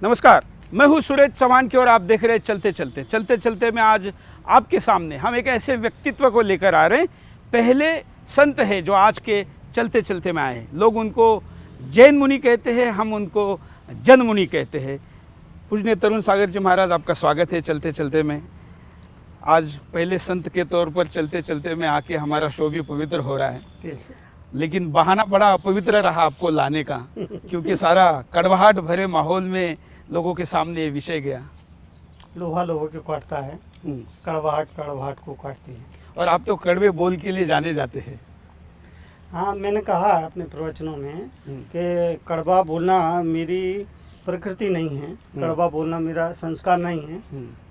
नमस्कार, मैं हूं सुरेश चौहान की और आप देख रहे हैं चलते चलते में आज आपके सामने हम एक ऐसे व्यक्तित्व को लेकर आ रहे हैं। पहले संत है जो आज के चलते चलते में आए हैं। लोग उनको जैन मुनि कहते हैं, हम उनको जन मुनि कहते हैं। पूजनीय तरुण सागर जी महाराज, आपका स्वागत है चलते चलते में। आज पहले संत के तौर पर चलते चलते में आके हमारा शो भी पवित्र हो रहा है, लेकिन बहाना बड़ा अपवित्र रहा आपको लाने का, क्योंकि सारा कड़वाहट भरे माहौल में लोगों के सामने ये विषय गया। लोहा लोहे को काटता है, कड़वाहट कड़वाहट को काटती है। और आप तो कड़वे बोल के लिए जाने जाते हैं। हाँ, मैंने कहा है अपने प्रवचनों में कि कड़वा बोलना मेरी प्रकृति नहीं है, कड़वा बोलना मेरा संस्कार नहीं है,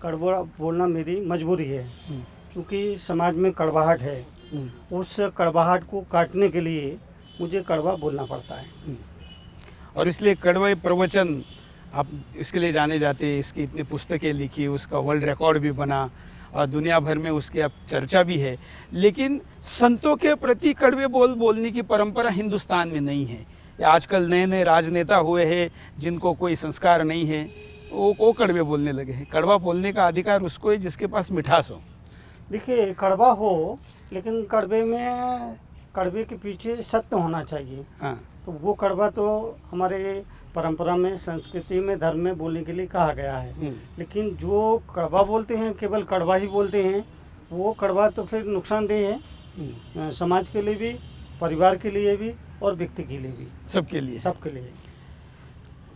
कड़वा बोलना मेरी मजबूरी है। क्योंकि समाज में कड़वाहट है, उस कड़वाहट को काटने के लिए मुझे कड़वा बोलना पड़ता है। और इसलिए कड़वे प्रवचन आप इसके लिए जाने जाते हैं। इसकी इतनी पुस्तकें लिखी, उसका वर्ल्ड रिकॉर्ड भी बना और दुनिया भर में उसकी अब चर्चा भी है। लेकिन संतों के प्रति कड़वे बोलने की परंपरा हिंदुस्तान में नहीं है। आजकल नए नए राजनेता हुए हैं जिनको कोई संस्कार नहीं है, वो कड़वे बोलने लगे हैं। कड़वा बोलने का अधिकार उसको है जिसके पास मिठास हो। देखिए, कड़वा हो, लेकिन कड़वे के पीछे सत्य होना चाहिए। हाँ, तो वो कड़वा तो हमारे परंपरा में, संस्कृति में, धर्म में बोलने के लिए कहा गया है। लेकिन जो कड़वा बोलते हैं, केवल कड़वा ही बोलते हैं, वो कड़वा तो फिर नुकसानदेह है, समाज के लिए भी, परिवार के लिए भी और व्यक्ति के लिए भी, सबके लिए।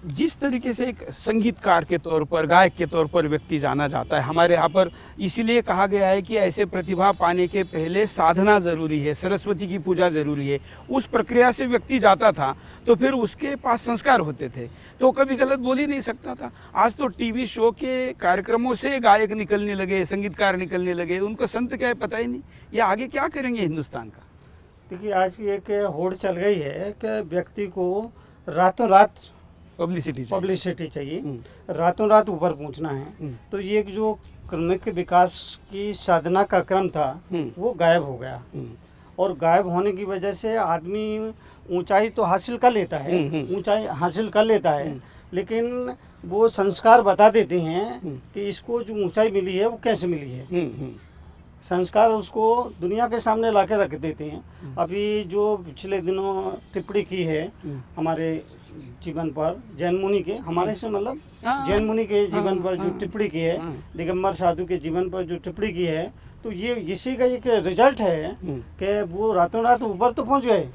जिस तरीके से एक संगीतकार के तौर पर, गायक के तौर पर व्यक्ति जाना जाता है हमारे यहाँ पर, इसीलिए कहा गया है कि ऐसे प्रतिभा पाने के पहले साधना ज़रूरी है, सरस्वती की पूजा ज़रूरी है। उस प्रक्रिया से व्यक्ति जाता था तो फिर उसके पास संस्कार होते थे, तो कभी गलत बोल ही नहीं सकता था। आज तो टीवी शो के कार्यक्रमों से गायक निकलने लगे, संगीतकार निकलने लगे, उनको संत क्या है पता ही नहीं। ये आगे क्या करेंगे हिंदुस्तान का? देखिए, आज की एक होड़ चल गई है कि व्यक्ति को रातों रात पब्लिसिटी चाहिए, रातों रात ऊपर पहुंचना है। तो ये जो क्रमिक विकास की साधना का क्रम था वो गायब हो गया। और गायब होने की वजह से आदमी ऊंचाई तो हासिल कर लेता है, लेकिन वो संस्कार बता देते हैं कि इसको जो ऊंचाई मिली है वो कैसे मिली है। संस्कार उसको दुनिया के सामने ला के रख देते हैं। अभी जो पिछले दिनों टिप्पणी की है हमारे जीवन पर, जैन मुनि के, हमारे से मतलब जैन मुनि के जीवन पर जो टिप्पणी की है, दिगंबर साधु के जीवन पर जो टिप्पणी की है, तो ये इसी का एक रिजल्ट है कि वो रातों रात ऊपर तो पहुंच गए,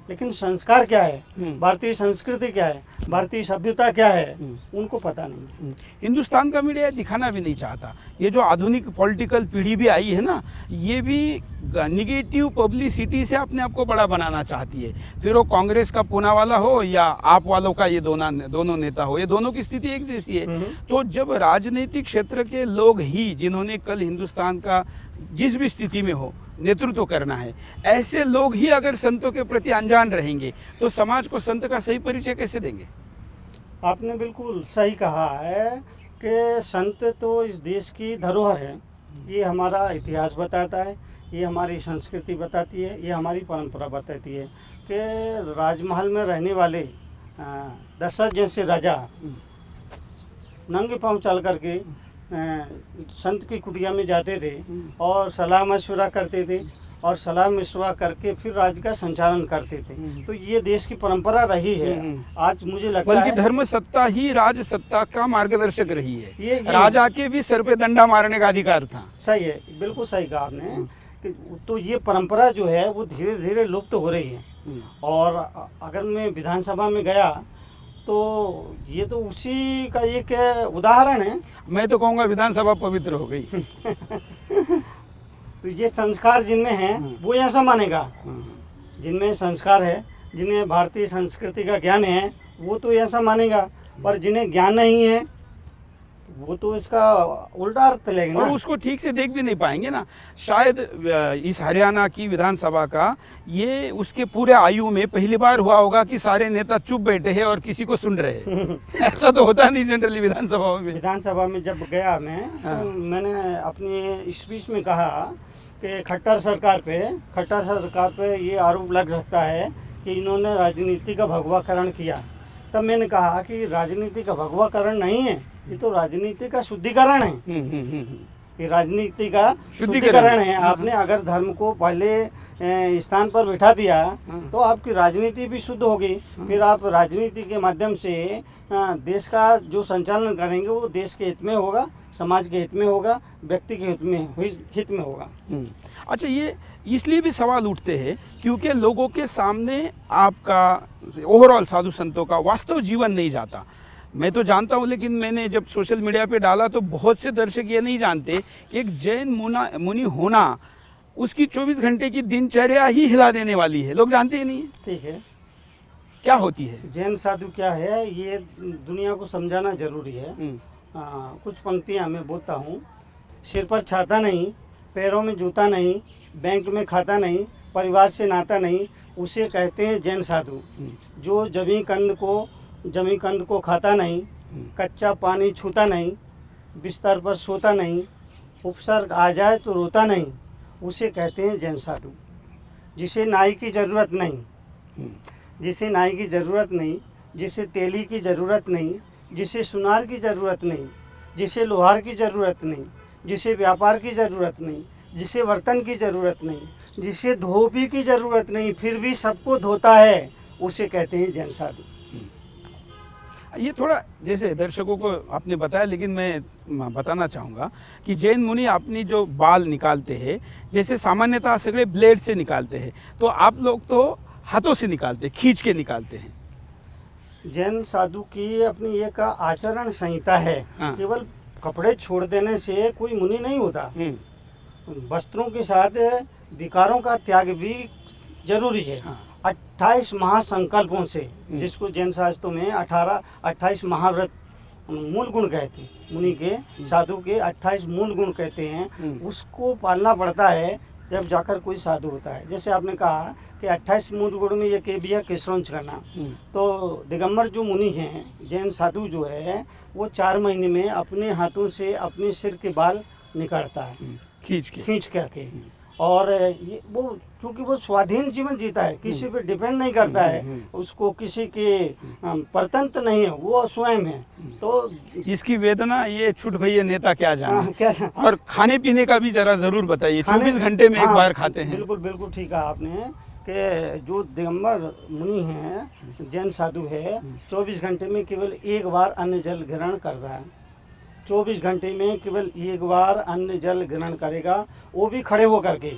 लेकिन संस्कार क्या है, भारतीय संस्कृति क्या है, भारतीय सभ्यता क्या है, उनको पता नहीं। हिंदुस्तान का मीडिया दिखाना भी नहीं चाहता। ये जो आधुनिक पॉलिटिकल पीढ़ी भी आई है ना, ये भी निगेटिव पब्लिसिटी से अपने आप को बड़ा बनाना चाहती है। फिर वो कांग्रेस का पूनावाला हो या आप वालों का ये दोनों नेता हो, ये दोनों की स्थिति एक जैसी है। तो जब राजनीतिक क्षेत्र के लोग ही, जिन्होंने कल हिंदुस्तान का जिस भी स्थिति में हो नेतृत्व करना है, ऐसे लोग ही अगर संतों के प्रति अनजान रहेंगे तो समाज को संत का सही परिचय कैसे देंगे? आपने बिल्कुल सही कहा है कि संत तो इस देश की धरोहर है। ये हमारा इतिहास बताता है, ये हमारी संस्कृति बताती है, ये हमारी परंपरा बताती है कि राजमहल में रहने वाले दशरथ जैसे राजा नंगे पांव चल करके संत की कुटिया में जाते थे और सलाह मशवरा करते थे, और सलाह मशवरा करके फिर राज्य का संचालन करते थे। तो ये देश की परंपरा रही है। आज मुझे लगता है बल्कि धर्म सत्ता ही राज सत्ता का मार्गदर्शक रही है। ये राजा के भी सर पे डंडा मारने का अधिकार था। सही है, बिल्कुल सही कहा आपने कि तो ये परंपरा जो है वो धीरे धीरे लुप्त हो रही है। और अगर मैं विधानसभा में गया तो ये तो उसी का एक उदाहरण है। मैं तो कहूँगा विधानसभा पवित्र हो गई। तो ये संस्कार जिनमें है वो ऐसा मानेगा, जिनमें संस्कार है, जिन्हें भारतीय संस्कृति का ज्ञान है, वो तो ऐसा मानेगा। पर जिन्हें ज्ञान नहीं है वो तो इसका उल्टा अर्थ लेंगे ना, और उसको ठीक से देख भी नहीं पाएंगे ना। शायद इस हरियाणा की विधानसभा का ये उसके पूरे आयु में पहली बार हुआ होगा कि सारे नेता चुप बैठे हैं और किसी को सुन रहे हैं। ऐसा तो होता नहीं जनरली विधानसभा में। जब गया मैं तो मैंने अपनी स्पीच में कहा कि खट्टर सरकार पे ये आरोप लग सकता है कि इन्होंने राजनीति का भगवाकरण किया। तब मैंने कहा कि राजनीति का भगवाकरण नहीं है, ये तो राजनीति का शुद्धिकरण है। ये राजनीति का शुद्धिकरण है। आपने अगर धर्म को पहले स्थान पर बिठा दिया तो आपकी राजनीति भी शुद्ध होगी। फिर आप राजनीति के माध्यम से देश का जो संचालन करेंगे वो देश के हित में होगा, समाज के हित में होगा, व्यक्ति के हित में होगा। अच्छा, ये इसलिए भी सवाल उठते हैं क्योंकि लोगों के सामने आपका ओवरऑल साधु संतों का वास्तव जीवन नहीं जाता। मैं तो जानता हूँ, लेकिन मैंने जब सोशल मीडिया पे डाला तो बहुत से दर्शक ये नहीं जानते कि एक जैन मुनि होना उसकी 24 घंटे की दिनचर्या ही हिला देने वाली है। लोग जानते ही नहीं है। ठीक है, क्या होती है जैन साधु क्या है ये दुनिया को समझाना जरूरी है। कुछ पंक्तियाँ मैं बोलता हूँ। सिर पर छाता नहीं, पैरों में जूता नहीं, बैंक में खाता नहीं, परिवार से नाता नहीं, उसे कहते हैं जैन साधु। जो जमी कंद को खाता नहीं, कच्चा पानी छूता नहीं, बिस्तर पर सोता नहीं, उपसर्ग आ जाए तो रोता नहीं, उसे कहते हैं जैन साधु। जिसे नाई की ज़रूरत नहीं, जिसे नाई की ज़रूरत नहीं, जिसे तेली की ज़रूरत नहीं, जिसे सुनार की ज़रूरत नहीं, जिसे लोहार की ज़रूरत नहीं, जिसे व्यापार की ज़रूरत नहीं, जिसे बर्तन की ज़रूरत नहीं, जिसे धोबी की ज़रूरत नहीं, फिर भी सबको धोता है, उसे कहते हैं जैन साधु। ये थोड़ा जैसे दर्शकों को आपने बताया, लेकिन मैं बताना चाहूँगा कि जैन मुनि अपनी जो बाल निकालते हैं जैसे सामान्यतः सगळे ब्लेड से निकालते हैं, तो आप लोग तो हाथों से निकालते, खींच के निकालते हैं। जैन साधु की अपनी एक आचरण संहिता है। केवल कपड़े छोड़ देने से कोई मुनि नहीं होता। वस्त्रों के साथ विकारों का त्याग भी जरूरी है। 28 महासंकल्पों से, जिसको जैन शास्त्रों में 28 महाव्रत मूल गुण कहते हैं, मुनि के साधु के 28 मूल गुण कहते हैं, उसको पालना पड़ता है जब जाकर कोई साधु होता है। जैसे आपने कहा कि 28 मूल गुण में ये के भी है किसरंच करना। तो दिगंबर जो मुनि हैं, जैन साधु जो है, वो 4 महीने में अपने हाथों से अपने सिर के बाल निकालता है, खींच करके। और ये वो चूँकि वो स्वाधीन जीवन जीता है, किसी पे डिपेंड नहीं करता है, उसको किसी के परतंत्र नहीं है, वो स्वयं है। तो इसकी वेदना ये छूट भैया नेता क्या जाने। और खाने पीने का भी जरा जरूर बताइए। 24 घंटे में एक बार खाते हैं। बिल्कुल बिल्कुल ठीक है आपने कि जो दिगंबर मुनि हैं, जैन साधु है, 24 घंटे में केवल एक बार अन्न जल ग्रहण करता है। 24 घंटे में केवल एक बार अन्न जल ग्रहण करेगा, वो भी खड़े होकर के।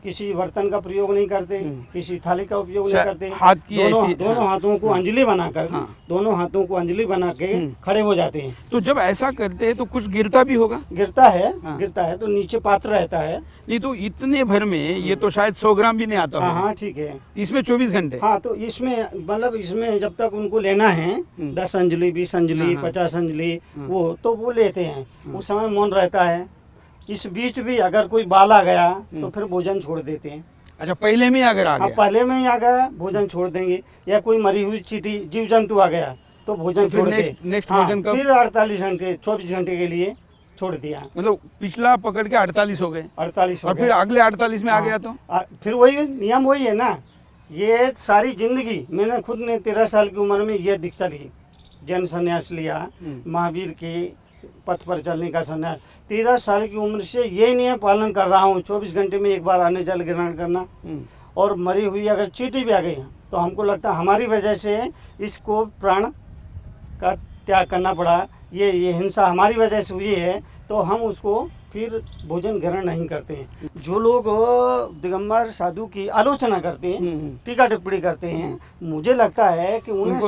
किसी बर्तन का प्रयोग नहीं करते, किसी थाली का उपयोग नहीं करते। दोनों हाथों को अंजलि बनाकर, दोनों हाथों को अंजलि बना के खड़े हो जाते हैं। तो जब ऐसा करते हैं तो कुछ गिरता भी होगा? गिरता है तो नीचे पात्र रहता है। नहीं तो इतने भर में ये तो शायद 100 ग्राम भी नहीं आता। हाँ ठीक है। इसमें 24 घंटे। हाँ, तो इसमें मतलब इसमें जब तक उनको लेना है 10 अंजलि 20 अंजलि 50 अंजलि वो लेते हैं। उस समय मौन रहता है। इस बीच भी अगर कोई बाल आ गया तो फिर भोजन छोड़ देते हैं। अच्छा, पहले में ही अगर आ गया? पहले में ही आ गया भोजन छोड़ देंगे। या कोई मरी हुई चींटी जीव जंतु आ गया तो भोजन छोड़ देंगे। नेक्स्ट भोजन कब? फिर 48 घंटे 24 घंटे के लिए छोड़ दिया। मतलब पिछला पकड़ के 48 हो गए। 48 और फिर अगले 48 में आ गया तो फिर वही नियम वही है ना। ये सारी जिंदगी मैंने खुद ने 13 साल की उम्र में ये दीक्षा ली, जैन संन्यास लिया, महावीर के पथ पर चलने का संन्यास। 13 साल की उम्र से ये नियम पालन कर रहा हूँ, 24 घंटे में एक बार अन्न जल ग्रहण करना। और मरी हुई अगर चींटी भी आ गई तो हमको लगता है हमारी वजह से इसको प्राण का त्याग करना पड़ा, ये हिंसा हमारी वजह से हुई है, तो हम उसको फिर भोजन ग्रहण नहीं करते हैं। जो लोग दिगंबर साधु की आलोचना करते हैं, टीका टिप्पणी करते हैं, मुझे लगता है कि उन्हें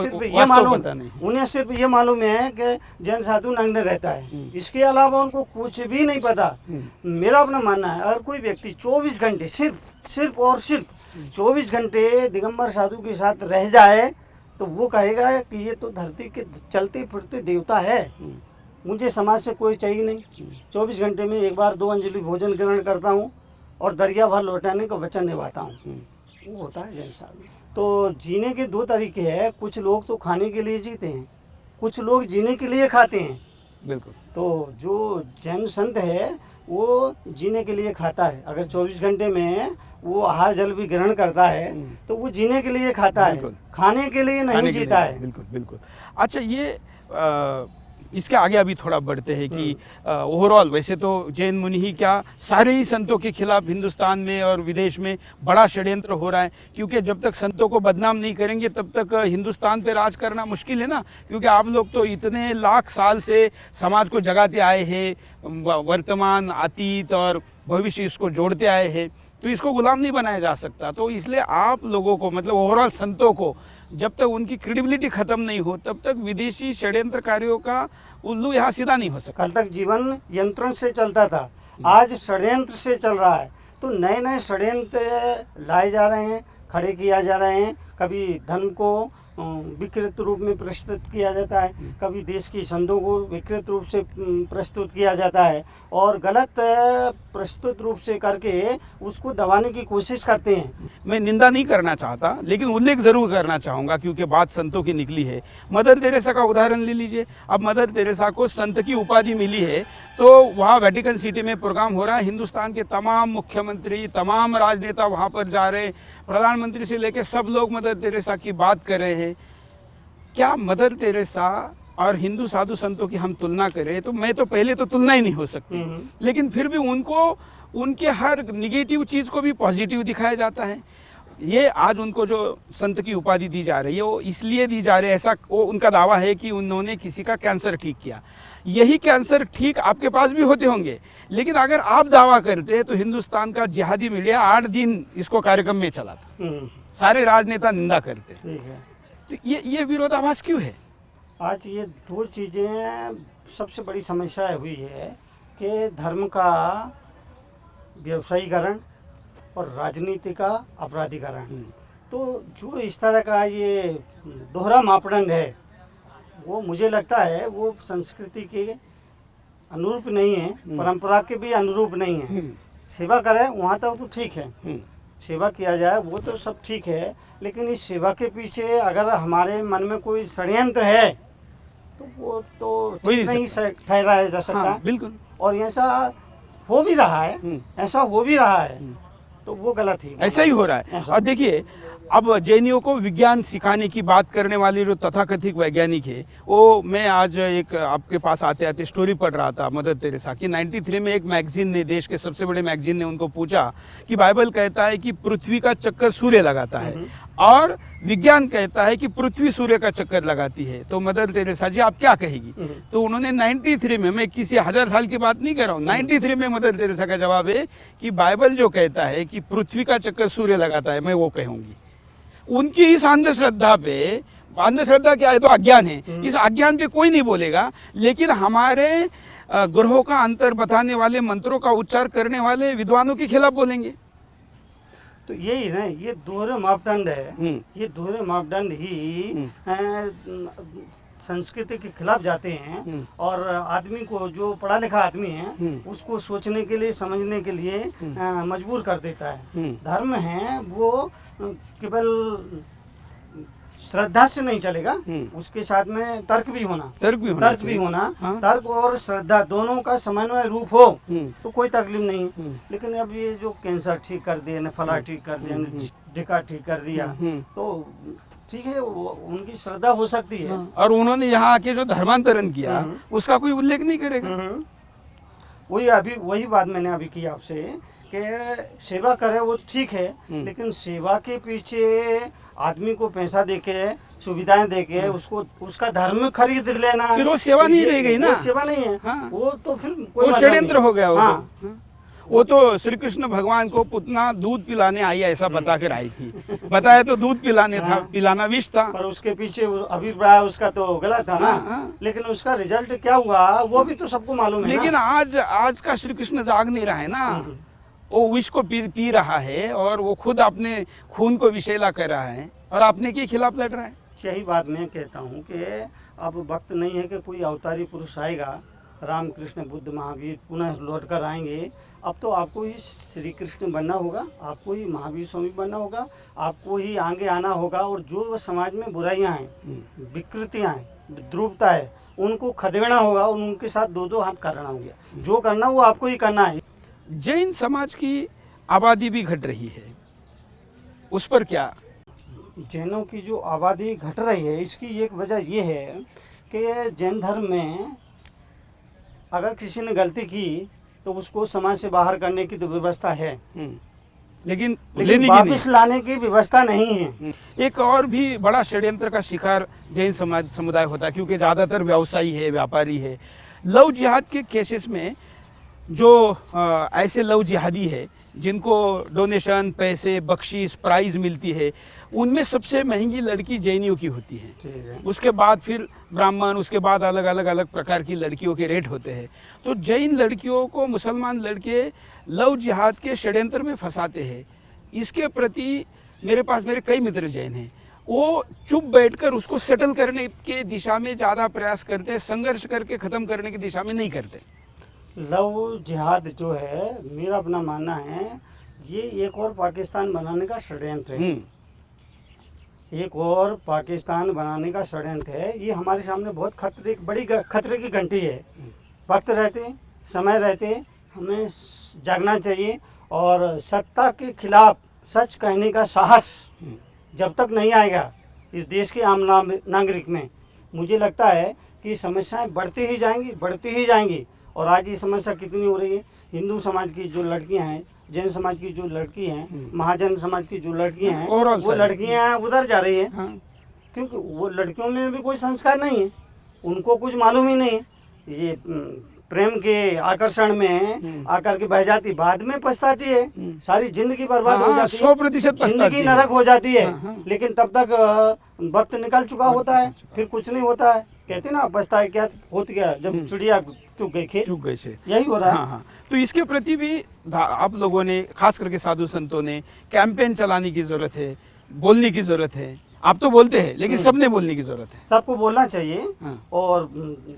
सिर्फ ये मालूम है कि जैन साधु नग्न रहता है। इसके अलावा उनको कुछ भी नहीं पता। मेरा अपना मानना है, अगर कोई व्यक्ति 24 घंटे सिर्फ 24 घंटे दिगंबर साधु के साथ रह जाए तो वो कहेगा कि ये तो धरती के चलते फिरते देवता है, मुझे समाज से कोई चाहिए नहीं। 24 घंटे में एक बार 2 अंजलि भोजन ग्रहण करता हूँ और दरिया भर लौटाने का वचन निभाता हूँ। वो होता है जैन साधु। तो जीने के 2 तरीके हैं। कुछ लोग तो खाने के लिए जीते हैं, कुछ लोग जीने के लिए खाते हैं। बिल्कुल। तो जो जैन संत है वो जीने के लिए खाता है। अगर 24 घंटे में वो आहार जल भी ग्रहण करता है तो वो जीने के लिए खाता है, खाने के लिए नहीं जीता है। बिल्कुल बिल्कुल। अच्छा, ये इसके आगे अभी थोड़ा बढ़ते हैं कि ओवरऑल वैसे तो जैन मुनि ही क्या, सारे ही संतों के खिलाफ हिंदुस्तान में और विदेश में बड़ा षड्यंत्र हो रहा है, क्योंकि जब तक संतों को बदनाम नहीं करेंगे तब तक हिंदुस्तान पे राज करना मुश्किल है ना। क्योंकि आप लोग तो इतने लाख साल से समाज को जगाते आए हैं, वर्तमान, अतीत और भविष्य इसको जोड़ते आए हैं, तो इसको गुलाम नहीं बनाया जा सकता। तो इसलिए आप लोगों को, मतलब ओवरऑल संतों को, जब तक उनकी क्रेडिबिलिटी खत्म नहीं हो तब तक विदेशी षड्यंत्रकारियों का उल्लू यहाँ सीधा नहीं हो सकता। कल तक जीवन यंत्रण से चलता था, आज षड्यंत्र से चल रहा है। तो नए नए षड्यंत्र लाए जा रहे हैं, खड़े किया जा रहे हैं। कभी धर्म को विकृत रूप में प्रस्तुत किया जाता है, कभी देश की संतों को विकृत रूप से प्रस्तुत किया जाता है, और गलत प्रस्तुत रूप से करके उसको दबाने की कोशिश करते हैं। मैं निंदा नहीं करना चाहता, लेकिन उल्लेख ज़रूर करना चाहूँगा क्योंकि बात संतों की निकली है। मदर तेरेसा का उदाहरण ले लीजिए। अब मदर तेरेसा को संत की उपाधि मिली है, तो वहाँ वेटिकन सिटी में प्रोग्राम हो रहा है, हिंदुस्तान के तमाम मुख्यमंत्री, तमाम राजनेता वहाँ पर जा रहे, प्रधानमंत्री से लेकर सब लोग मदर तेरेसा की बात कर रहे हैं। क्या मदर तेरेसा और हिंदू साधु संतों की हम तुलना करें तो मैं तो पहले तो तुलना ही नहीं हो सकती, लेकिन फिर भी उनको उनके हर निगेटिव चीज़ को भी पॉजिटिव दिखाया जाता है। ये आज उनको जो संत की उपाधि दी जा रही है वो इसलिए दी जा रही है, ऐसा वो उनका दावा है कि उन्होंने किसी का कैंसर ठीक किया। यही कैंसर ठीक आपके पास भी होते होंगे, लेकिन अगर आप दावा करते तो हिंदुस्तान का जिहादी मीडिया 8 दिन इसको कार्यक्रम में चला था, सारे राजनेता निंदा करते। ठीक है, तो ये विरोधाभास क्यों है? आज ये दो चीज़ें सबसे बड़ी समस्या हुई है कि धर्म का व्यवसायीकरण और राजनीति का अपराधीकरण। तो जो इस तरह का ये दोहरा मापदंड है वो मुझे लगता है वो संस्कृति के अनुरूप नहीं है, परंपरा के भी अनुरूप नहीं है। सेवा करें वहाँ तक तो ठीक है, सेवा किया जाए वो तो सब ठीक है, लेकिन इस सेवा के पीछे अगर हमारे मन में कोई षड्यंत्र है तो वो तो ठीक नहीं ठहराया जा सकता। हाँ, बिल्कुल। और ऐसा हो भी रहा है, ऐसा हो भी रहा है, तो वो गलत ही, ऐसा ही हो रहा है। और देखिए, अब जैनियों को विज्ञान सिखाने की बात करने वाले जो तथाकथित वैज्ञानिक है, वो मैं आज एक आपके पास आते आते स्टोरी पढ़ रहा था मदर तेरेसा की। 93 में एक मैगजीन ने, देश के सबसे बड़े मैगजीन ने उनको पूछा कि बाइबल कहता है कि पृथ्वी का चक्कर सूर्य लगाता है और विज्ञान कहता है कि पृथ्वी सूर्य का चक्कर लगाती है, तो मदर तेरेसा जी आप क्या कहेगी? तो उन्होंने 93 में, मैं किसी 1000 साल की बात नहीं कर रहा हूँ, 93 में मदर तेरेसा का जवाब है कि बाइबल जो कहता है कि पृथ्वी का चक्कर सूर्य लगाता है, मैं वो कहूँगी। उनकी इस अंधश्रद्धा पे, अंधश्रद्धा क्या है तो अज्ञान है, इस अज्ञान पे कोई नहीं बोलेगा, लेकिन हमारे ग्रहों का अंतर बताने वाले, मंत्रों का उच्चार करने वाले विद्वानों के खिलाफ बोलेंगे। तो यही ना, ये दोहरे मापदंड है, ये दोहरे मापदंड ही संस्कृति के खिलाफ जाते हैं और आदमी को, जो पढ़ा लिखा आदमी है, उसको सोचने के लिए, समझने के लिए मजबूर कर देता है। धर्म है वो केवल श्रद्धा से नहीं चलेगा, उसके साथ में तर्क भी होना, तर्क और श्रद्धा दोनों का समन्वय रूप हो तो कोई तकलीफ नहीं। लेकिन अब ये जो कैंसर ठीक कर दिया ने, फला ठीक कर दिया ने, ढिका ठीक कर दिया, तो ठीक है, उनकी श्रद्धा हो सकती है। और उन्होंने यहाँ आके जो धर्मांतरण किया उसका कोई उल्लेख नहीं करेगा। वही बात मैंने अभी की आपसे कि सेवा करे वो ठीक है, लेकिन सेवा के पीछे आदमी को पैसा देके, सुविधाएं देके उसको उसका धर्म खरीद लेना, फिर वो सेवा नहीं रह गई ना, सेवा नहीं है। हाँ। वो तो फिर वो षड्यंत्र हो गया। वो तो श्री कृष्ण भगवान को पुतना दूध पिलाने आई ऐसा बता कर आई थी, बताया तो दूध पिलाने था, पिलाना विष था, पर उसके पीछे अभिप्राय उसका तो गलत था ना। लेकिन उसका रिजल्ट क्या हुआ वो भी तो सबको मालूम है। लेकिन आज का श्री कृष्ण जाग नहीं रहा है ना, वो विष को पी रहा है और वो खुद अपने खून को विषैला कर रहा है और अपने के खिलाफ लड़ रहा है। यही बात मैं कहता हूँ कि अब वक्त नहीं है कि कोई अवतारी पुरुष आएगा रामकृष्ण बुद्ध महावीर पुनः लौट कर आएंगे। अब तो आपको ही श्री कृष्ण बनना होगा, आपको ही महावीर स्वामी बनना होगा, आपको ही आगे आना होगा। और जो समाज में बुराइयां हैं, विकृतियां हैं, ध्रुवता है, उनको खदेड़ना होगा और उनके साथ दो दो हाथ करना होगा। जो करना वो आपको ही करना है। जैन समाज की आबादी भी घट रही है, उस पर क्या? जैनों की जो आबादी घट रही है, इसकी एक वजह ये है कि जैन धर्म में अगर किसी ने गलती की तो उसको समाज से बाहर करने की तो व्यवस्था है, लेकिन वापस लाने की व्यवस्था नहीं है। एक और भी बड़ा षड्यंत्र का शिकार जैन समाज समुदाय होता है, क्योंकि ज़्यादातर व्यवसायी है, व्यापारी है। लव जिहाद के केसेस में जो ऐसे लव जिहादी है जिनको डोनेशन, पैसे, बख्शीश, प्राइज मिलती है, उनमें सबसे महंगी लड़की जैनियों की होती है। उसके बाद फिर ब्राह्मण, उसके बाद अलग अलग प्रकार की लड़कियों के रेट होते हैं। तो जैन लड़कियों को मुसलमान लड़के लव जिहाद के षड्यंत्र में फंसाते हैं। इसके प्रति मेरे कई मित्र जैन हैं, वो चुप बैठकर उसको सेटल करने के दिशा में ज़्यादा प्रयास करते हैं, संघर्ष करके ख़त्म करने की दिशा में नहीं करते। लव जिहाद जो है, मेरा अपना मानना है, ये एक और पाकिस्तान बनाने का षड्यंत्र है। एक और पाकिस्तान बनाने का षड्यंत्र है। ये हमारे सामने बहुत खतरे की घंटी है। वक्त रहते, समय रहते हमें जागना चाहिए और सत्ता के खिलाफ सच कहने का साहस जब तक नहीं आएगा इस देश के आम नागरिक में, मुझे लगता है कि समस्याएं बढ़ती ही जाएंगी। और आज ये समस्या कितनी हो रही है, हिंदू समाज की जो लड़कियां हैं, जैन समाज की जो लड़की हैं, महाजन समाज की जो लड़कियां हैं, वो लड़कियां उधर जा रही हैं। क्योंकि वो लड़कियों में भी कोई संस्कार नहीं है, उनको कुछ मालूम ही नहीं है। ये प्रेम के आकर्षण में आकर के बह जाती, बाद में पछताती है, सारी जिंदगी बर्बाद हो जाती है, 100% जिंदगी नरक हो जाती है। लेकिन तब तक वक्त निकल चुका होता है, फिर कुछ नहीं होता है। कहते ना, पछताए क्या होता गया जब चिड़िया चुग गई से, यही हो रहा है। तो इसके प्रति भी आप लोगों ने, खास करके साधु संतों ने, कैंपेन चलाने की जरूरत है, बोलने की जरूरत है। आप तो बोलते हैं, लेकिन सबने बोलने की जरूरत है, सबको बोलना चाहिए। और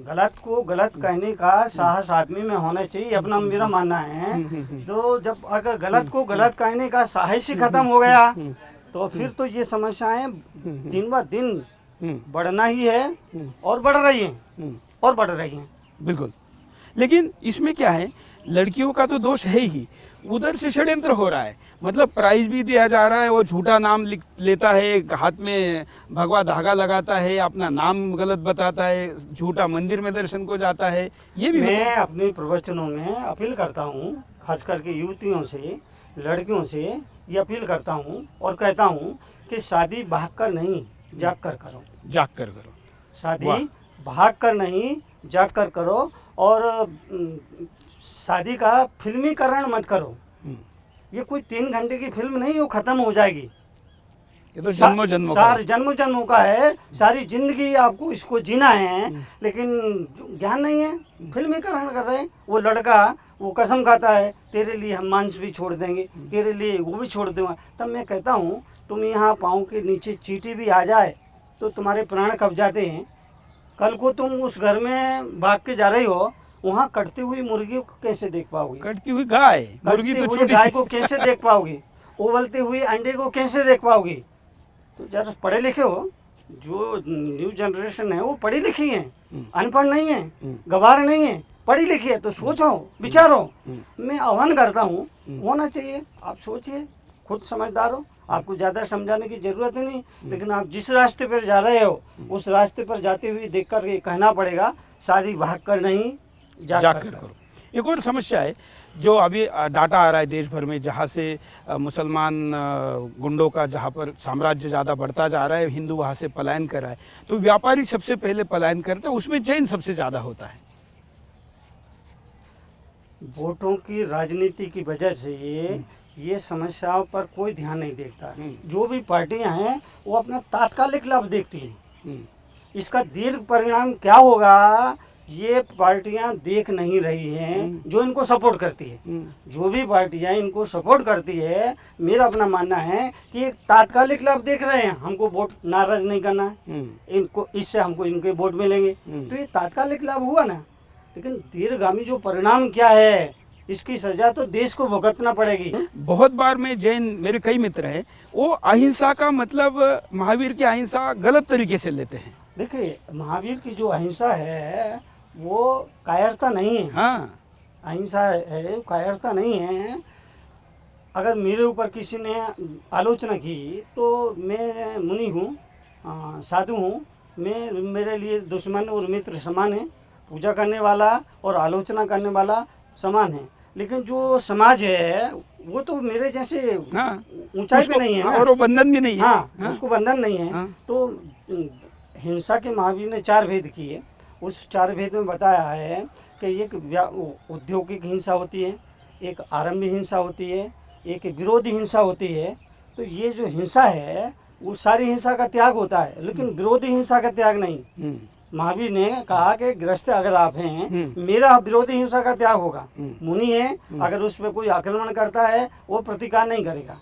गलत को गलत कहने का साहस आदमी में होना चाहिए, अपना मेरा मानना है। तो जब अगर गलत को गलत कहने का साहस ही खत्म हो गया तो फिर तो ये समस्याएं दिन ब दिन बढ़ना ही है और बढ़ रही हैं। बिल्कुल। लेकिन इसमें क्या है, लड़कियों का तो दोष है ही, उधर से षड्यंत्र हो रहा है। मतलब प्राइज भी दिया जा रहा है, वो झूठा नाम लेता है, हाथ में भगवा धागा लगाता है, अपना नाम गलत बताता है, झूठा मंदिर में दर्शन को जाता है। ये भी मैं अपने प्रवचनों में अपील करता हूँ, खास करके युवतियों से, लड़कियों से ये अपील करता हूँ और कहता हूँ कि शादी भाग कर नहीं, जाग कर करो। शादी भाग कर नहीं, जाग कर करो। और शादी का फिल्मीकरण मत करो। ये कोई 3 घंटे की फिल्म नहीं, वो खत्म हो जाएगी। ये तो जन्मों का है, सारी जिंदगी आपको इसको जीना है, लेकिन ज्ञान नहीं है, फिल्मीकरण कर रहे हैं। वो लड़का वो कसम खाता है, तेरे लिए हम मांस भी छोड़ देंगे, तेरे लिए वो भी छोड़ दूंगा। तब मैं कहता हूँ, तुम यहाँ पाँव के नीचे चींटी भी आ जाए तो तुम्हारे प्राण कब जाते हैं। कल को तुम उस घर में भाग के जा रही हो, वहाँ कटती हुई मुर्गी को कैसे देख पाओगे? कटती हुई गाय, मुर्गी तो छोटी गाय को कैसे देख पाओगे? उबलते हुए अंडे को कैसे देख पाओगे? तो जरा पढ़े लिखे हो, जो न्यू जनरेशन है वो पढ़ी लिखी है, अनपढ़ नहीं है, गवार नहीं है, पढ़ी लिखी है। तो सोचो, विचारो। मैं आह्वान करता हूँ, होना चाहिए। आप सोचिए, खुद समझदार हो, आपको ज़्यादा समझाने की ज़रूरत ही नहीं। लेकिन आप जिस रास्ते पर जा रहे हो, उस रास्ते पर जाते हुए देख कर के कहना पड़ेगा, शादी भाग कर नहीं, जाग कर करो। एक और समस्या है जो अभी डाटा आ रहा है देश भर में, जहाँ से मुसलमान गुंडों का जहाँ पर साम्राज्य ज़्यादा बढ़ता जा रहा है, हिंदू वहाँ से पलायन कर रहा है। तो व्यापारी सबसे पहले पलायन करते हैं, उसमें जैन सबसे ज़्यादा होता है। वोटों की राजनीति की वजह से ये समस्याओं पर कोई ध्यान नहीं देता। जो भी पार्टियां हैं वो अपना तात्कालिक लाभ देखती हैं। इसका दीर्घ परिणाम क्या होगा, ये पार्टियां देख नहीं रही हैं जो इनको सपोर्ट करती है। जो भी पार्टियां इनको सपोर्ट करती है, मेरा अपना मानना है कि तात्कालिक लाभ देख रहे हैं। हमको वोट नाराज नहीं करना है, इनको इससे हमको इनके वोट मिलेंगे। तो ये तात्कालिक लाभ हुआ ना। लेकिन दीर्घगामी जो परिणाम क्या है, इसकी सजा तो देश को भुगतना पड़ेगी। बहुत बार मैं जैन, मेरे कई मित्र हैं, वो अहिंसा का मतलब महावीर की अहिंसा गलत तरीके से लेते हैं। देखिए, महावीर की जो अहिंसा है वो कायरता नहीं है। हाँ, अहिंसा है, कायरता नहीं है। अगर मेरे ऊपर किसी ने आलोचना की तो मैं मुनि हूँ, साधु हूँ, मैं, मेरे लिए दुश्मन और मित्र समान है। पूजा करने वाला और आलोचना करने वाला समान है। लेकिन जो समाज है वो तो मेरे जैसे हाँ, ऊंचाई पे नहीं है ना, और वो बंधन भी नहीं है। हाँ, हाँ, उसको बंधन नहीं है। हाँ। तो हिंसा के महावीर ने 4 भेद किए। उस 4 भेद में बताया है कि एक औद्योगिक हिंसा होती है, एक आरंभिक हिंसा होती है, एक विरोधी हिंसा होती है। तो ये जो हिंसा है वो सारी हिंसा का त्याग होता है, लेकिन विरोधी हिंसा का त्याग नहीं। महावीर ने कहा कि गृहस्थ अगर आप हैं, मेरा विरोधी हिंसा का त्याग होगा। मुनि है, अगर उस पर कोई आक्रमण करता है वो प्रतिकार नहीं करेगा,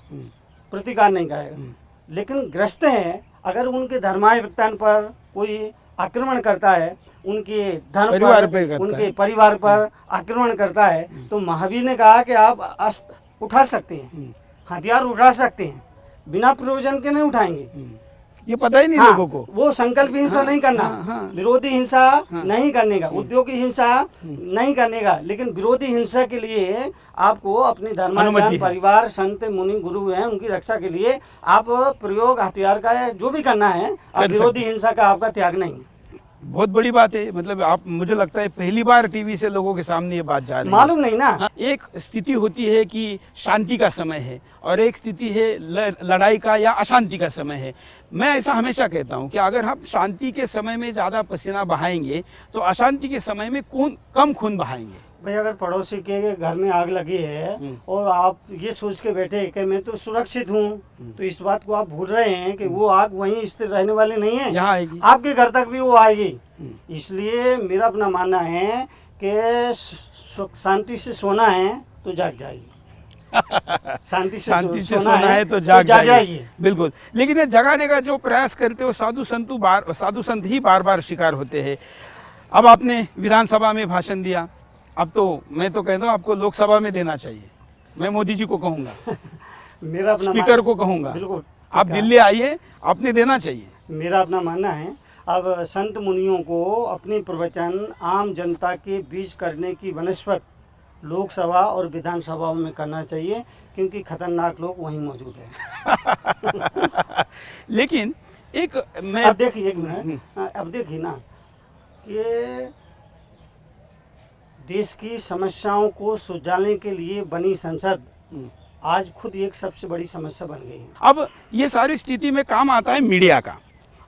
प्रतिकार नहीं करेगा। लेकिन गृहस्थ हैं, अगर उनके धर्मावलंबन पर कोई आक्रमण करता है, उनके धर्म पर, उनके परिवार पर आक्रमण करता है, तो महावीर ने कहा कि आप अस्त्र उठा सकते हैं, हथियार उठा सकते हैं, बिना प्रयोजन के नहीं उठाएंगे। ये पता ही नहीं हाँ, लोगों को। वो संकल्प हिंसा नहीं करना, विरोधी हिंसा नहीं करने का, उद्योगी हिंसा नहीं करने का। लेकिन विरोधी हिंसा के लिए आपको अपनी धर्मावलंबन, परिवार, संत, मुनि, गुरु हैं, उनकी रक्षा के लिए आप प्रयोग हथियार का जो भी करना है, आप विरोधी हिंसा का आपका त्याग नहीं है। बहुत बड़ी बात है। मतलब आप, मुझे लगता है पहली बार टीवी से लोगों के सामने ये बात जा रही है। मालूम नहीं ना। हाँ, एक स्थिति होती है कि शांति का समय है और एक स्थिति है लड़ाई का या अशांति का समय है। मैं ऐसा हमेशा कहता हूं कि अगर हम शांति के समय में ज़्यादा पसीना बहाएंगे तो अशांति के समय में कम खून बहाएंगे। भाई, अगर पड़ोसी के घर में आग लगी है और आप ये सोच के बैठे कि मैं तो सुरक्षित हूँ, तो इस बात को आप भूल रहे हैं कि वो आग वहीं स्थिर रहने वाली नहीं है, यहाँ आएगी, आपके घर तक भी वो आएगी। इसलिए मेरा अपना मानना है कि शांति से सोना है तो जाग जाएगी, शांति से सोना है तो जाग जाएगी। बिल्कुल। लेकिन ये जगाने का जो प्रयास करते हो साधु संत ही बार बार शिकार होते हैं। अब आपने विधानसभा में भाषण दिया, अब तो मैं तो कहता हूँ आपको लोकसभा में देना चाहिए। मैं मोदी जी को कहूँगा, मेरा अपना स्पीकर को कहूँगा, बिल्कुल आप दिल्ली आइए, आपने देना चाहिए। मेरा अपना मानना है, अब संत मुनियों को अपनी प्रवचन आम जनता के बीच करने की बनस्पत लोकसभा और विधानसभाओं में करना चाहिए, क्योंकि खतरनाक लोग वहीं मौजूद हैं। लेकिन एक मैं अब देखिए, एक मिनट, अब देखिए ना कि देश की समस्याओं को सुलझाने के लिए बनी संसद आज खुद एक सबसे बड़ी समस्या बन गई है। अब ये सारी स्थिति में काम आता है मीडिया का।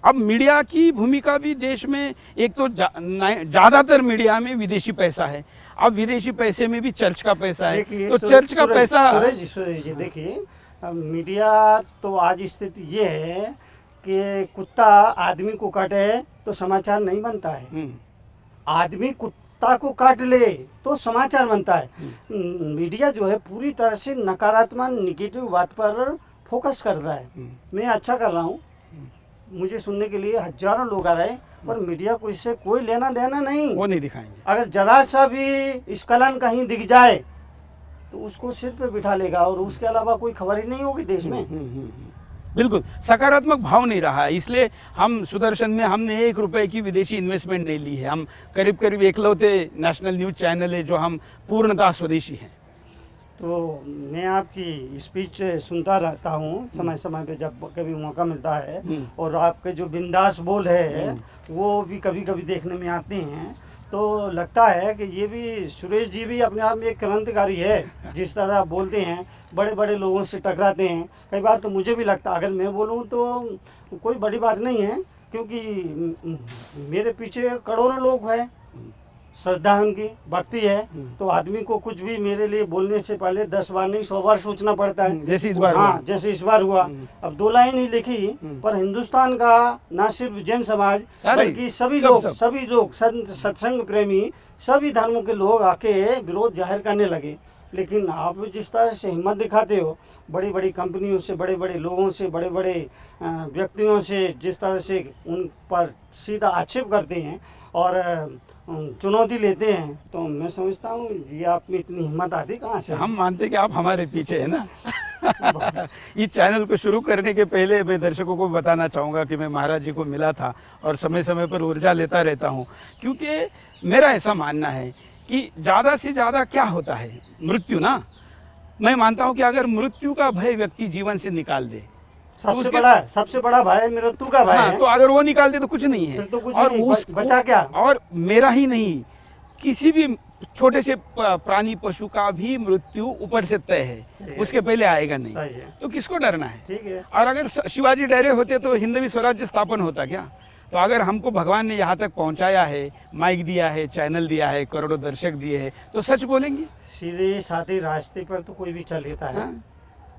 अब मीडिया की भूमिका भी देश में, एक तो ज़्यादातर मीडिया में विदेशी पैसा है। अब विदेशी पैसे में भी चर्च का पैसा है, तो चर्च का पैसा। सूरज जी देखिए, मीडिया तो आज स्थिति ये है कि कुत्ता आदमी को काटे तो समाचार नहीं बनता है, आदमी कुत्ता को काट ले तो समाचार बनता है। मीडिया जो है पूरी तरह से नकारात्मक, निगेटिव बात पर फोकस करता है। मैं अच्छा कर रहा हूँ, मुझे सुनने के लिए हजारों लोग आ रहे, पर मीडिया को इससे कोई लेना देना नहीं, वो नहीं दिखाएंगे। अगर जरा सा भी स्खलन कहीं दिख जाए तो उसको सिर पे बिठा लेगा, और उसके अलावा कोई खबर ही नहीं होगी देश में। बिल्कुल सकारात्मक भाव नहीं रहा है। इसलिए हम सुदर्शन में हमने 1 रुपए की विदेशी इन्वेस्टमेंट नहीं ली है। हम करीब करीब एकलौते नेशनल न्यूज चैनल है जो हम पूर्णतः स्वदेशी हैं। तो मैं आपकी स्पीच सुनता रहता हूँ समय समय पे जब कभी मौका मिलता है, और आपके जो बिंदास बोल है वो भी कभी कभी देखने में आते हैं, तो लगता है कि ये भी सुरेश जी भी अपने आप में एक क्रांतिकारी है। जिस तरह आप बोलते हैं, बड़े बड़े लोगों से टकराते हैं, कई बार तो मुझे भी लगता है अगर मैं बोलूँ तो कोई बड़ी बात नहीं है, क्योंकि मेरे पीछे करोड़ों लोग हैं, श्रद्धा है उनकी, भक्ति है, तो आदमी को कुछ भी मेरे लिए बोलने से पहले 10 बार नहीं 100 बार सोचना पड़ता है। जैसे इस बार हाँ, जैसे इस बार हुआ। अब 2 लाइन ही लिखी, पर हिंदुस्तान का न सिर्फ जैन समाज बल्कि सभी लोग सत्संग प्रेमी, सभी धर्मों के लोग आके विरोध जाहिर करने लगे। लेकिन आप जिस तरह से हिम्मत दिखाते हो, बड़ी बड़ी कंपनियों से, बड़े बड़े लोगों से, बड़े बड़े व्यक्तियों से जिस तरह से उन पर सीधा आक्षेप करते हैं, और चुनौती लेते हैं, तो मैं समझता हूँ ये आप में इतनी हिम्मत आती कहाँ से? हम मानते कि आप हमारे पीछे है ना। इस चैनल को शुरू करने के पहले मैं दर्शकों को बताना चाहूँगा कि मैं महाराज जी को मिला था और समय समय पर ऊर्जा लेता रहता हूँ, क्योंकि मेरा ऐसा मानना है कि ज़्यादा से ज़्यादा क्या होता है, मृत्यु ना। मैं मानता हूँ कि अगर मृत्यु का भय व्यक्ति जीवन से निकाल दे, सबसे बड़ा भय मृत्यु का भय है। तो अगर वो निकाल दे तो कुछ नहीं है, फिर तो कुछ और नहीं, बचा क्या? और मेरा ही नहीं, किसी भी छोटे से प्राणी पशु का भी मृत्यु ऊपर से तय है, उसके पहले आएगा नहीं, तो किसको डरना है? ठीक है। और अगर शिवाजी डरे होते तो हिंदवी स्वराज्य स्थापन होता क्या? तो अगर हमको भगवान ने यहाँ तक पहुँचाया है, माइक दिया है, चैनल दिया है, करोड़ों दर्शक दिए हैं, तो सच बोलेंगे। सीधे साधे रास्ते पर तो कोई भी चल लेता है। हाँ?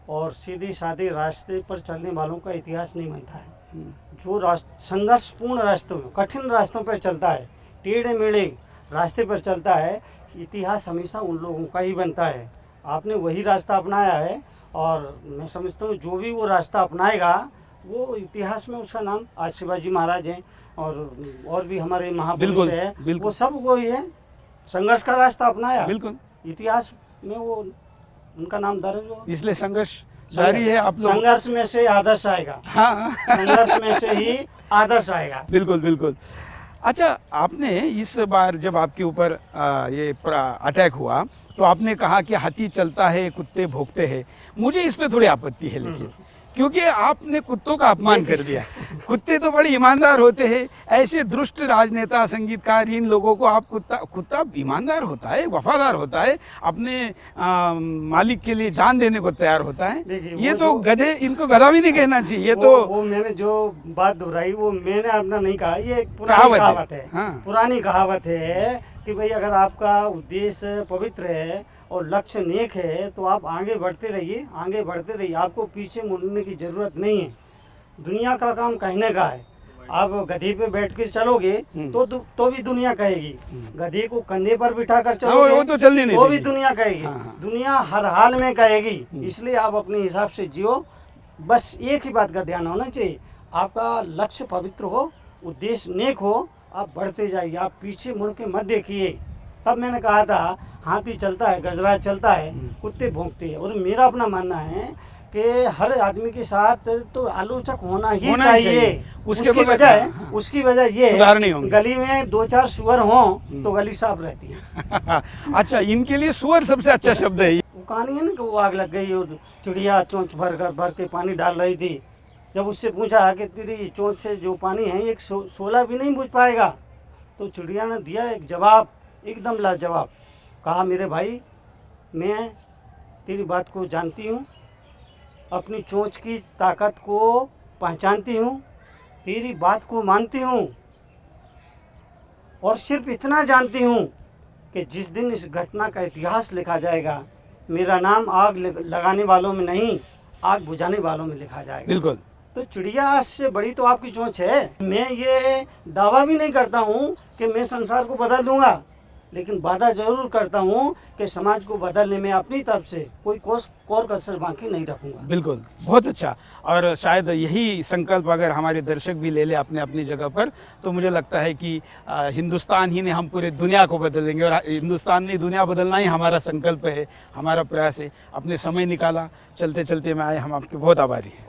और सीधे साधे रास्ते पर चलने वालों का इतिहास नहीं बनता है। जो संघर्षपूर्ण रास्तों में, कठिन रास्तों पर चलता है, टेढ़े मेढ़े रास्ते पर चलता है, इतिहास हमेशा उन लोगों का ही बनता है। आपने वही रास्ता अपनाया है, और मैं समझता हूँ जो भी वो रास्ता अपनाएगा वो इतिहास में उसका नाम, आज शिवाजी महाराज हैं और भी हमारे महापुरुष है, वो सब वही है, संघर्ष का रास्ता अपनाया, बिल्कुल इतिहास में वो उनका नाम दर्ज हो, इसलिए संघर्ष जारी है। आप लोग संघर्ष में से आदर्श आएगा। हाँ, संघर्ष में से ही आदर्श आएगा। बिल्कुल बिल्कुल। अच्छा, आपने इस बार जब आपके ऊपर ये अटैक हुआ तो आपने कहा कि हाथी चलता है, कुत्ते भौंकते हैं। मुझे इस पे थोड़ी आपत्ति है, लेकिन क्योंकि आपने कुत्तों का अपमान कर दिया। कुत्ते तो बड़े ईमानदार होते हैं, ऐसे दुष्ट राजनेता, संगीतकार, इन लोगों को आप कुत्ता ईमानदार होता है, वफादार होता है, अपने मालिक के लिए जान देने को तैयार होता है। ये तो गधे, इनको गधा भी नहीं कहना चाहिए। ये तो वो मैंने जो बात दोहराई वो मैंने अपना नहीं कहा, ये पुरानी कहावत है। हाँ। पुरानी कहावत है कि भाई अगर आपका उद्देश्य पवित्र है और लक्ष्य नेक है तो आप आगे बढ़ते रहिए, आगे बढ़ते रहिए, आपको पीछे मुड़ने की ज़रूरत नहीं है। दुनिया का काम कहने का है। आप गधे पे बैठ के चलोगे तो भी दुनिया कहेगी, गधे को कंधे पर बिठा कर चलोगे वो तो चलने नहीं, तो भी दुनिया कहेगी। दुनिया हर हाल में कहेगी, इसलिए आप अपने हिसाब से जियो। बस एक ही बात का ध्यान होना चाहिए, आपका लक्ष्य पवित्र हो, उद्देश्य नेक हो, आप बढ़ते जाइए, आप पीछे मुड़ के मत देखिए। तब मैंने कहा था हाथी चलता है, गजराज चलता है, कुत्ते भौंकते हैं। और मेरा अपना मानना है कि हर आदमी के साथ तो आलोचक होना ही चाहिए। उसकी वजह ये है, गली में 2-4 सुअर हों तो गली साफ रहती है। अच्छा, इनके लिए सुअर सबसे अच्छा शब्द है। वो कहानी है ना कि वो आग लग गई और चिड़िया चोंच भर के पानी डाल रही थी। जब उससे पूछा कि तेरी चोंच से जो पानी है एक शोला भी नहीं बुझ पाएगा, तो चिड़िया ने दिया एक जवाब, एकदम लाजवाब। कहा, मेरे भाई, मैं तेरी बात को जानती हूँ, अपनी चोंच की ताकत को पहचानती हूँ, तेरी बात को मानती हूँ, और सिर्फ इतना जानती हूँ कि जिस दिन इस घटना का इतिहास लिखा जाएगा, मेरा नाम आग लगाने वालों में नहीं, आग बुझाने वालों में लिखा जाएगा। बिल्कुल। तो चिड़िया से बड़ी तो आपकी चोंच है। मैं ये दावा भी नहीं करता हूँ कि मैं संसार को बदल दूंगा, लेकिन वादा जरूर करता हूँ कि समाज को बदलने में अपनी तरफ से कोई कोर कसर बाकी नहीं रखूंगा। बिल्कुल, बहुत अच्छा। और शायद यही संकल्प अगर हमारे दर्शक भी ले ले अपने अपनी जगह पर, तो मुझे लगता है कि हिंदुस्तान ही ने हम पूरे दुनिया को बदलेंगे। और हिंदुस्तान ने दुनिया बदलना ही हमारा संकल्प है, हमारा प्रयास है। अपने समय निकाला, चलते चलते में आए, हम आपके बहुत आभारी हैं।